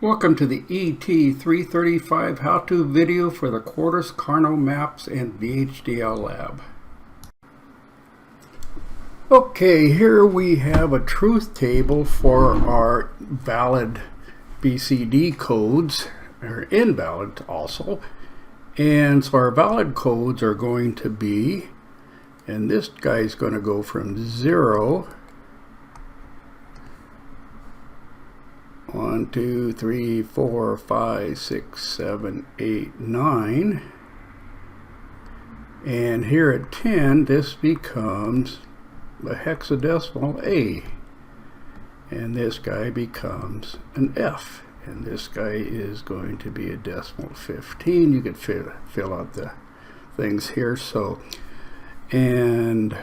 Welcome to the ET335 how-to video for the Quartus Carno maps and VHDL lab. Okay, here we have a truth table for our valid BCD codes, or invalid also. And so our valid codes are going to be, and this guy's going to go from 0, 1, 2, 3, 4, 5, 6, 7, 8, 9. And here at 10, this becomes a hexadecimal A. And this guy becomes an F. And this guy is going to be a decimal 15. You could fill out the things here. So, and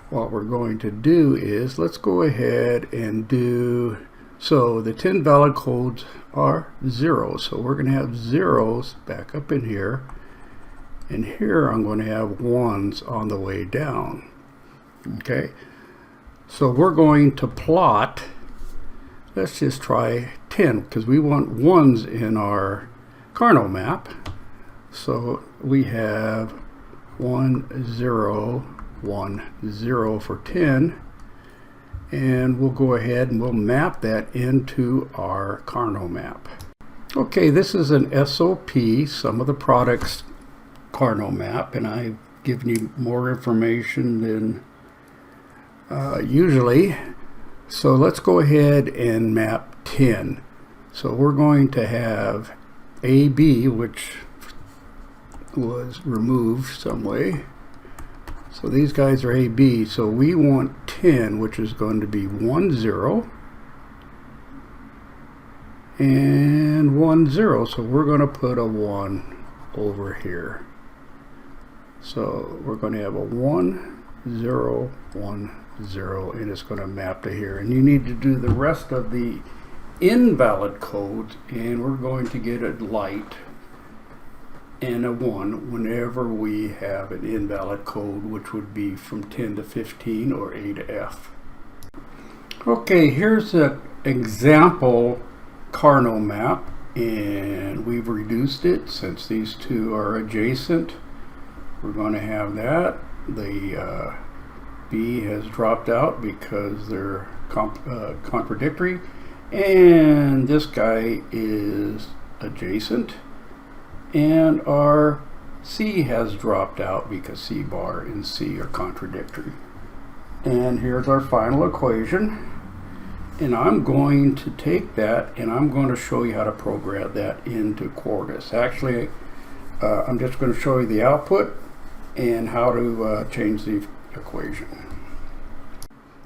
what we're going to do is, let's go ahead and do, so the 10 valid codes are 0. So we're going to have zeros back up in here. And here I'm going to have 1s on the way down. Okay. So we're going to plot, let's just try 10, because we want 1s in our Carno map. So we have 1, 0, 1, 0 for 10, and we'll go ahead and we'll map that into our Carno map. Okay, this is an SOP, some of the products Carno map, and I've given you more information than usually. So let's go ahead and map 10. So we're going to have AB, which was removed some way. So these guys are AB, so we want 10, which is going to be 1, 0, and 1, 0. So we're going to put a 1 over here. So we're going to have a 1, 0, 1, 0, and it's going to map to here. And you need to do the rest of the invalid codes, and we're going to get a light and a 1 whenever we have an invalid code, which would be from 10 to 15 or A to F. Okay, here's an example Carno map, and we've reduced it since these two are adjacent. We're going to have that. The B has dropped out because they're contradictory, and this guy is adjacent. And our C has dropped out because C bar and C are contradictory. And here's our final equation. And I'm going to take that and I'm going to show you how to program that into Quartus. Actually, I'm just going to show you the output and how to change the equation.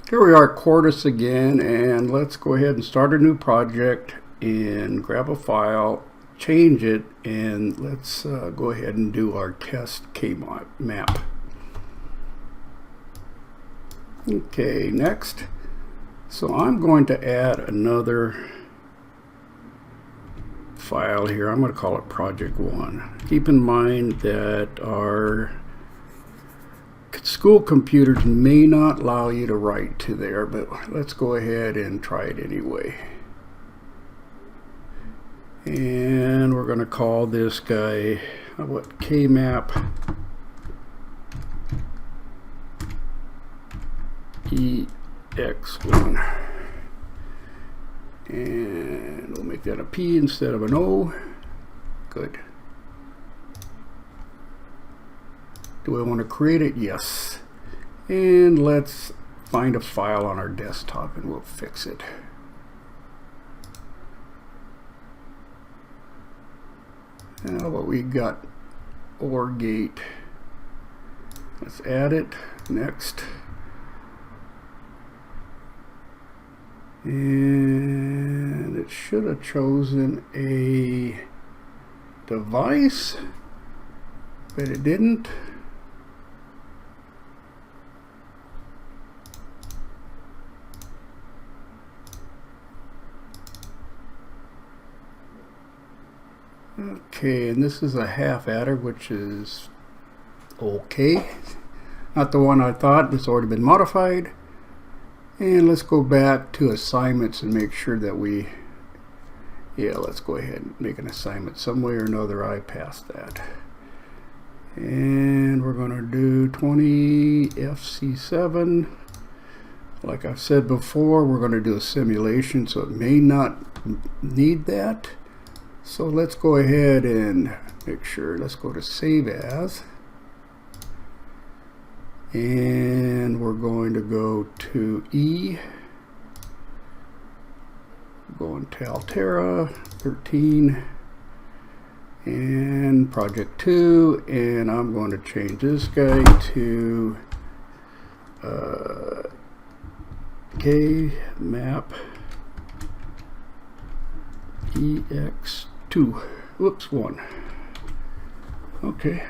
Here we are at Quartus again, and let's go ahead and start a new project and grab a file, change it, and let's go ahead and do our test KMap. Okay, next. So I'm going to add another file here. I'm going to call it project 1. Keep in mind that our school computers may not allow you to write to there, but let's go ahead and try it anyway. And we're going to call this guy, what, KMap EX1. And we'll make that a P instead of an O. Good. Do I want to create it? Yes. And let's find a file on our desktop and we'll fix it. Now what we got, OR gate. Let's add it. Next. And it should have chosen a device, but it didn't. Okay, and this is a half adder, which is okay. Not the one I thought. It's already been modified. And let's go back to assignments and make sure that we Yeah, let's go ahead and make an assignment some way or another. I passed that. And we're going to do 20 FC7. Like I've said before, we're going to do a simulation, so it may not need that. So let's go ahead and make sure. Let's go to Save As. And we're going to go to E. Going to Altera 13 and Project 2, and I'm going to change this guy to KMap EX2. Whoops, 1. Okay.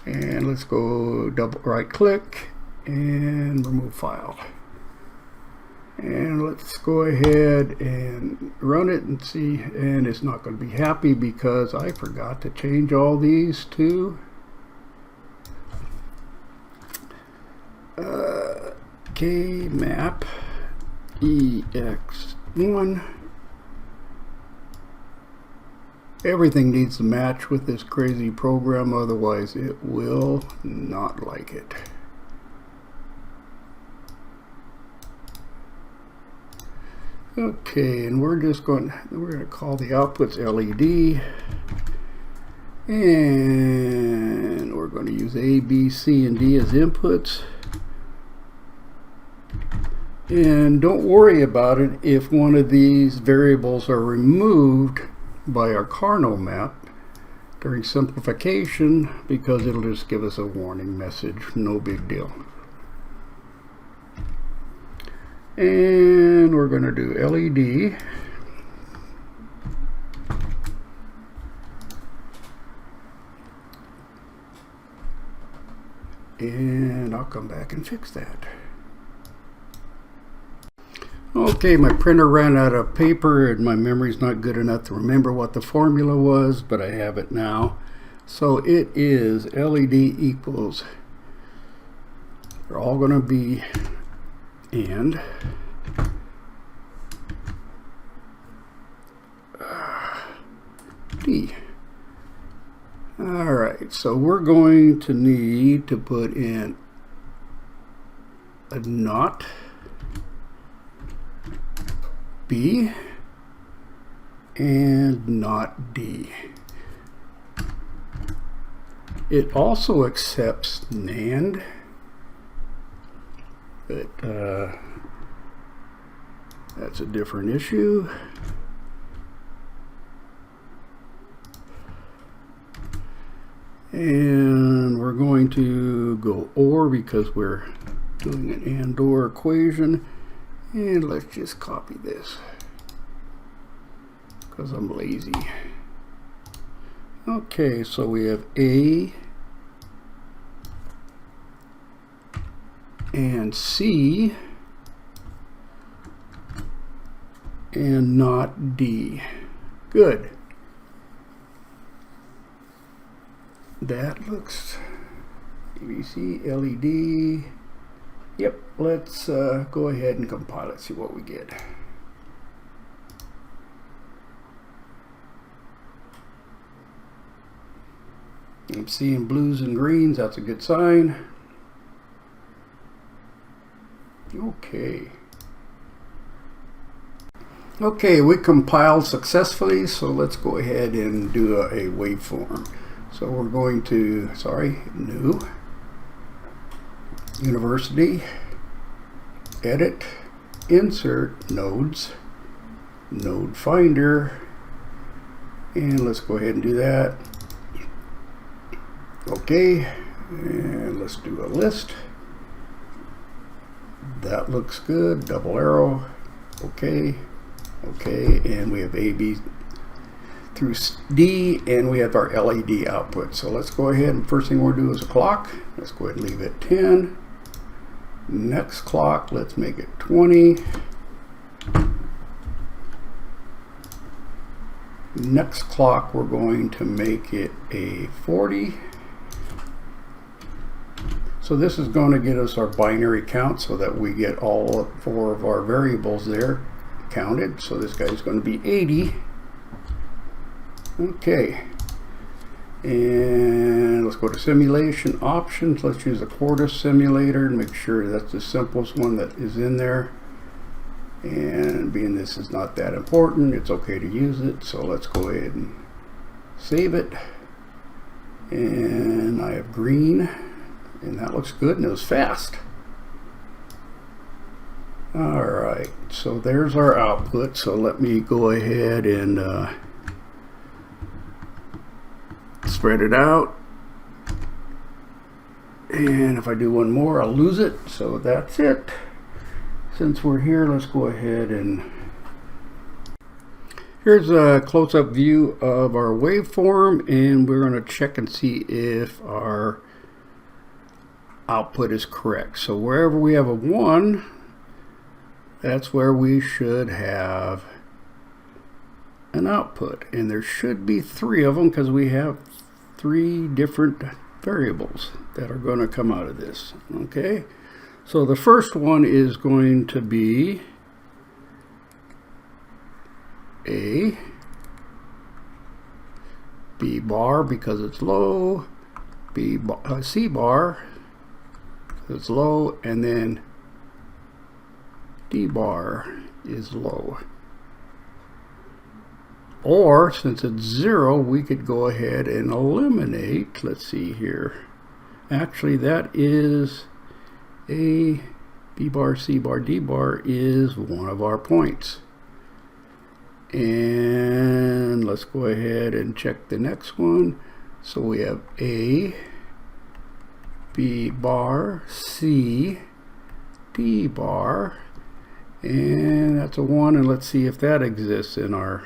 And let's go double right click and remove file. And let's go ahead and run it and see, and it's not going to be happy because I forgot to change all these to KMap EX1. Everything needs to match with this crazy program, otherwise it will not like it. Okay, and we're going to call the outputs LED, and we're going to use A, B, C, and D as inputs. And don't worry about it if one of these variables are removed by our Carnot map during simplification, because it'll just give us a warning message. No big deal. And we're going to do LED. And I'll come back and fix that. Okay, my printer ran out of paper and my memory's not good enough to remember what the formula was, but I have it now. So it is LED equals, they're all going to be and D. Alright, so we're going to need to put in a not B and not D. It also accepts NAND, but that's a different issue. And we're going to go OR because we're doing an AND/OR equation. And let's just copy this because I'm lazy. Okay, so we have A and C and not D. Good. That looks ABC, LED. Yep, let's go ahead and compile it, see what we get. I'm seeing blues and greens, that's a good sign. Okay. Okay, we compiled successfully, so let's go ahead and do a waveform. So we're going to, new, University, Edit, Insert, Nodes, Node Finder, and let's go ahead and do that. Okay, and let's do a list. That looks good, double arrow, okay, okay, and we have A, B through D, and we have our LED output. So let's go ahead, and first thing we'll do is a clock. Let's go ahead and leave it 10. Next clock, let's make it 20. Next clock, we're going to make it a 40. So this is going to get us our binary count so that we get all 4 of our variables there. counted. So this guy's going to be 80. Okay. And let's go to simulation options. Let's use the Quartus simulator and make sure that's the simplest one that is in there. And being this is not that important, it's okay to use it. So let's go ahead and save it. And I have green, and that looks good, and it was fast. Alright, so there's our output. So let me go ahead and spread it out. And if I do one more, I'll lose it. So that's it. Since we're here, let's go ahead and here's a close-up view of our waveform, and we're going to check and see if our output is correct. So wherever we have a 1, that's where we should have an output, and there should be 3 of them because we have 3 different variables that are going to come out of this. Okay, so the first one is going to be a B bar because it's low, C bar because it's low, and then D bar is low. Or since it's 0, we could go ahead and eliminate, let's see here, actually that is a B bar, C bar, D bar is one of our points. And let's go ahead and check the next one. So we have A, B bar, C, D bar, and that's a 1, and let's see if that exists in our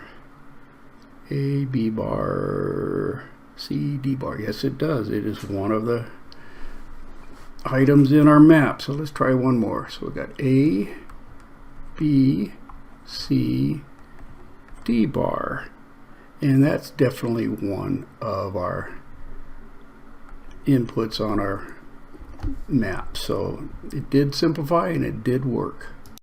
A, B bar, C, D bar. Yes, it does. It is one of the items in our map. So let's try one more. So we've got A, B, C, D bar, and that's definitely one of our inputs on our map. So it did simplify and it did work.